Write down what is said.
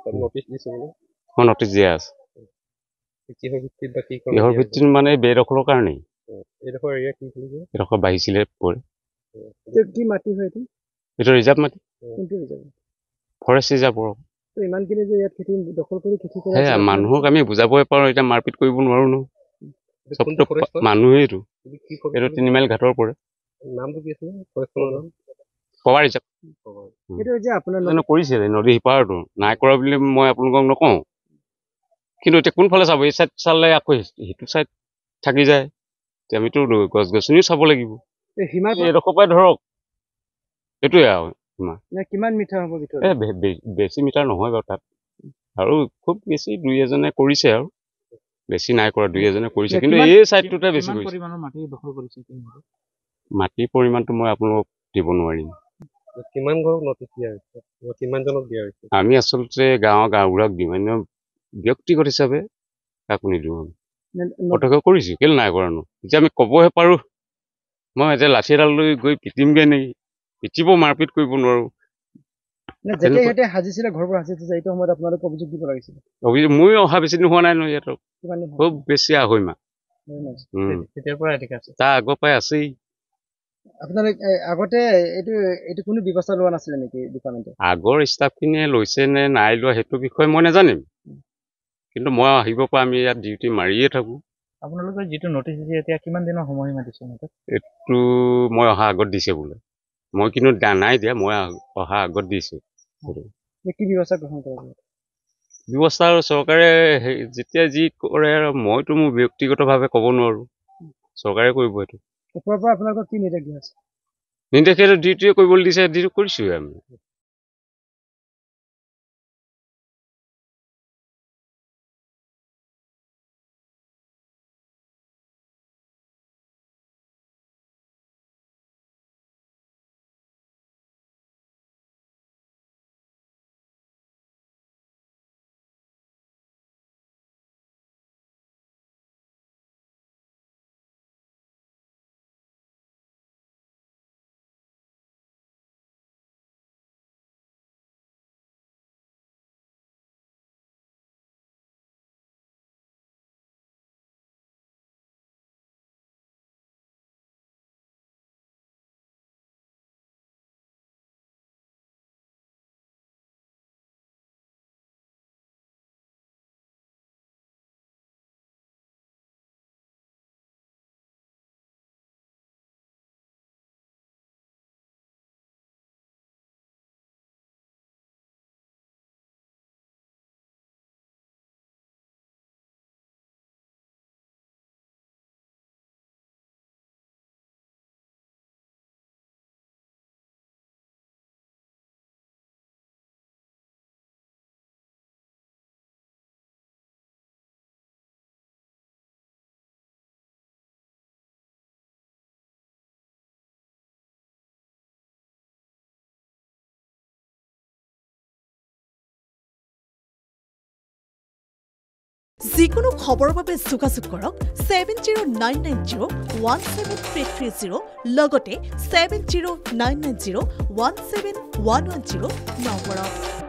তাত নটিচ দিছে মানে নটিচ দিয়া আছে কিহৰ ভিত্তিত বা কি কিহৰ ভিত্তিত মানে বেদখলৰ কাৰণেই এইডোখৰ এৰিয়া কি বুলিব এডোখৰ বাঢ়িছিলে পৰে কি মাটি হয় এইটো ৰিজাৰ্ভ মাটি কোনটো ৰিজাৰ্ভ ফৰেষ্ট ৰিজাৰ্ভৰ ইমানখিনি যে ইয়াত খেতি দখল কৰি খেতি কৰা সেয়া মানুহক আমি বুজাবই পাৰোঁ এতিয়া মাৰপিট কৰিব নোৱাৰো ন চবটো মানুহেইটো এইটো 3 মাইল ঘাটৰ পৰে নামটো কি আছিলে ফৰেষ্টৰ নাম পৱাৰ ৰিজাৰ্ভ এইটো যে আপোনাৰ কৰিছে নদী সিপাৰটো নাই কৰা বুলি মই আপোনালোকক নকওঁ কিন্তু এতিয়া কোনফালে চাব এই চাইড চালে আকৌ সেইটো চাইড থাকি যায় এতিয়া আমিতো গছ গছনিও চাব লাগিব এইডোখৰ পৰাই ধৰক এইটোৱে আৰু কিমান মিটাৰ হ'ব ভিতৰত বেছি মিটাৰ নহয় বাৰু তাত আৰু খুব বেছি 2-এজনে কৰিছে আৰু বেছি নাই কৰা 2-এজনে কৰিছে কিন্তু এই চাইডটোতে বেছি কৰিছে মাটিৰ পৰিমাণটো মই আপোনালোকক দিব নোৱাৰিম কিমান ঘৰক নটিচ দিয়া হৈছে কিমানজনক দিয়া হৈছে আমি আচলতে গাঁওবোৰক দিম ব্যক্তিগত হিচাপে কাকো নিদিওঁ প্ৰত্যক্ষ কৰিছোঁ কেলৈ নাই কৰানো এতিয়া আমি ক'বহে পাৰোঁ মই এতিয়া লাঠি এডাল লৈ গৈ পিটিমগৈ নেকি পিটিব মাৰপিট কৰিব নোৱাৰোঁ ময়ো অহা বেছি দিন হোৱা নাই নহয় ইয়াত খুব বেছি আঢ়ৈ মাহ তাৰ আগৰ পৰাই আছেই আপোনালোকে আগতে এইটো কোনো ব্যৱস্থা লোৱা নাছিলে নেকি ডিপাৰ্টমেণ্টে আগৰ ষ্টাফখিনিয়ে লৈছে নে নাই লোৱা সেইটো বিষয়ে মই নাজানিম কিন্তু মই আহিব পৰা আমি ইয়াত ডিউটি মাৰিয়ে থাকোঁ আপোনালোকে যিটো নটিচ দিছে এতিয়া কিমান দিনৰ সময়সীমা দিছে এইটো মই অহা আগত দিছে বোলে মই কিন্তু নাই দিয়া মই অহা আগত দিছোঁ কি ব্যৱস্থা গ্ৰহণ কৰিব ব্যৱস্থা আৰু চৰকাৰে যেতিয়া যি কৰে আৰু মইতো মোৰ ব্যক্তিগতভাৱে ক'ব নোৱাৰোঁ চৰকাৰে কৰিব এইটো ওপৰৰ পৰা আপোনালোকক কি নিৰ্দেশ দিয়া আছে নিৰ্দেশে ডিউটিয়ে কৰিবলৈ দিছে ডিউটি কৰিছোঁৱে আমি যিকোনো খবৰৰ বাবে যোগাযোগ কৰক 7099017330 লগতে 7099017110 নম্বৰত